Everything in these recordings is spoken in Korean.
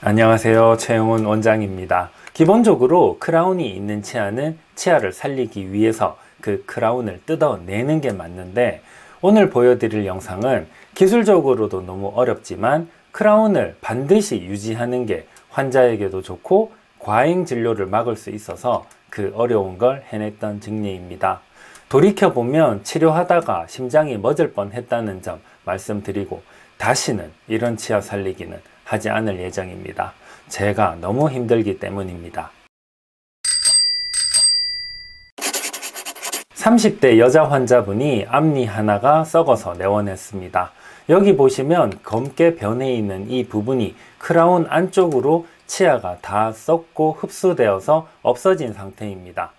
안녕하세요, 최영훈 원장입니다. 기본적으로 크라운이 있는 치아는 치아를 살리기 위해서 그 크라운을 뜯어내는 게 맞는데, 오늘 보여드릴 영상은 기술적으로도 너무 어렵지만 크라운을 반드시 유지하는 게 환자에게도 좋고 과잉 진료를 막을 수 있어서 그 어려운 걸 해냈던 증례입니다. 돌이켜보면 치료하다가 심장이 멎을 뻔했다는 점 말씀드리고, 다시는 이런 치아 살리기는 하지 않을 예정입니다. 제가 너무 힘들기 때문입니다. 30대 여자 환자분이 앞니 하나가 썩어서 내원했습니다. 여기 보시면 검게 변해 있는 이 부분이 크라운 안쪽으로 치아가 다 썩고 흡수되어서 없어진 상태입니다.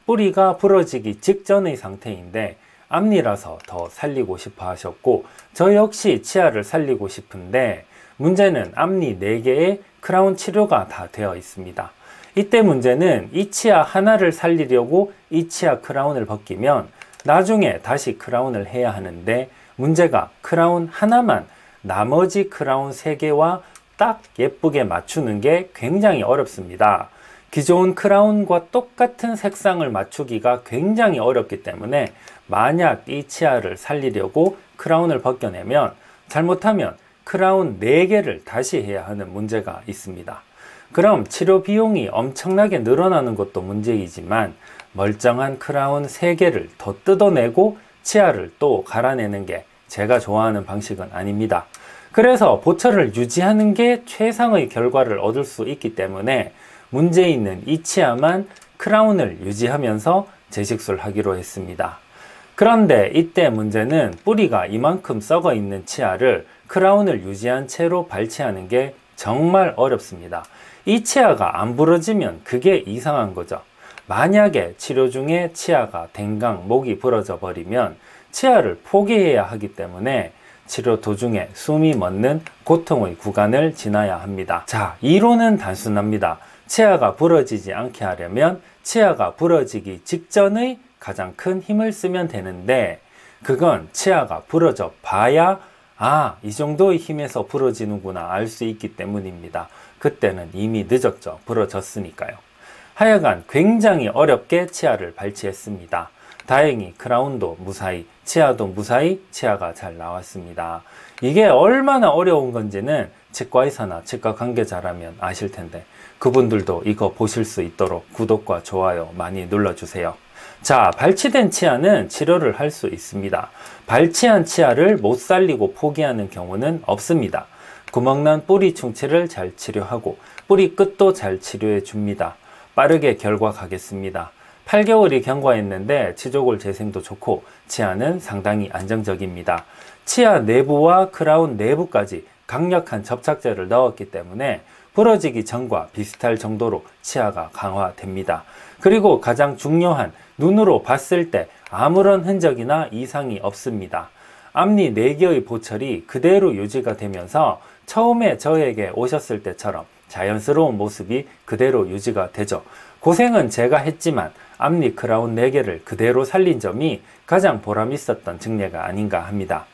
뿌리가 부러지기 직전의 상태인데 앞니라서 더 살리고 싶어 하셨고, 저 역시 치아를 살리고 싶은데 문제는 앞니 4개에 크라운 치료가 다 되어 있습니다. 이때 문제는 이 치아 하나를 살리려고 이 치아 크라운을 벗기면 나중에 다시 크라운을 해야 하는데, 문제가 크라운 하나만 나머지 크라운 3개와 딱 예쁘게 맞추는 게 굉장히 어렵습니다. 기존 크라운과 똑같은 색상을 맞추기가 굉장히 어렵기 때문에 만약 이 치아를 살리려고 크라운을 벗겨내면 잘못하면 크라운 4개를 다시 해야 하는 문제가 있습니다. 그럼 치료 비용이 엄청나게 늘어나는 것도 문제이지만 멀쩡한 크라운 3개를 더 뜯어내고 치아를 또 갈아내는 게 제가 좋아하는 방식은 아닙니다. 그래서 보철을 유지하는 게 최상의 결과를 얻을 수 있기 때문에 문제 있는 이 치아만 크라운을 유지하면서 재식술 하기로 했습니다. 그런데 이때 문제는 뿌리가 이만큼 썩어 있는 치아를 크라운을 유지한 채로 발치하는 게 정말 어렵습니다. 이 치아가 안 부러지면 그게 이상한 거죠. 만약에 치료 중에 치아가 댕강, 목이 부러져 버리면 치아를 포기해야 하기 때문에 치료 도중에 숨이 멎는 고통의 구간을 지나야 합니다. 자, 이론은 단순합니다. 치아가 부러지지 않게 하려면 치아가 부러지기 직전의 가장 큰 힘을 쓰면 되는데, 그건 치아가 부러져 봐야 이 정도의 힘에서 부러지는구나 알 수 있기 때문입니다. 그때는 이미 늦었죠. 부러졌으니까요. 하여간 굉장히 어렵게 치아를 발치했습니다. 다행히 크라운도 무사히, 치아도 무사히 치아가 잘 나왔습니다. 이게 얼마나 어려운 건지는 치과의사나 치과 관계자라면 아실 텐데, 그분들도 이거 보실 수 있도록 구독과 좋아요 많이 눌러주세요. 자, 발치된 치아는 치료를 할 수 있습니다. 발치한 치아를 못 살리고 포기하는 경우는 없습니다. 구멍난 뿌리 충치를 잘 치료하고 뿌리 끝도 잘 치료해 줍니다. 빠르게 결과 가겠습니다. 8개월이 경과했는데 치조골 재생도 좋고 치아는 상당히 안정적입니다. 치아 내부와 크라운 내부까지 강력한 접착제를 넣었기 때문에 부러지기 전과 비슷할 정도로 치아가 강화됩니다. 그리고 가장 중요한, 눈으로 봤을 때 아무런 흔적이나 이상이 없습니다. 앞니 4개의 보철이 그대로 유지가 되면서 처음에 저에게 오셨을 때처럼 자연스러운 모습이 그대로 유지가 되죠. 고생은 제가 했지만 앞니 크라운 4개를 그대로 살린 점이 가장 보람 있었던 증례가 아닌가 합니다.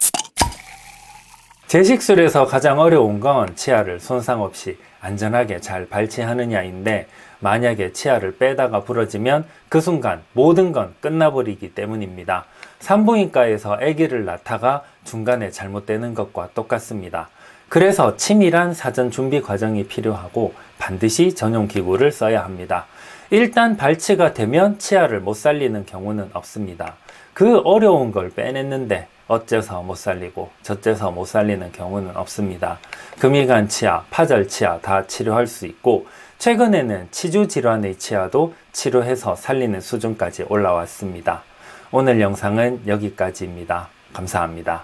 재식술에서 가장 어려운 건 치아를 손상 없이 안전하게 잘 발치하느냐인데, 만약에 치아를 빼다가 부러지면 그 순간 모든 건 끝나버리기 때문입니다. 산부인과에서 아기를 낳다가 중간에 잘못되는 것과 똑같습니다. 그래서 치밀한 사전 준비 과정이 필요하고 반드시 전용 기구를 써야 합니다. 일단 발치가 되면 치아를 못 살리는 경우는 없습니다. 그 어려운 걸 빼냈는데 어째서 못 살리고 저째서 못 살리는 경우는 없습니다. 금이간 치아, 파절 치아 다 치료할 수 있고, 최근에는 치주 질환의 치아도 치료해서 살리는 수준까지 올라왔습니다. 오늘 영상은 여기까지입니다. 감사합니다.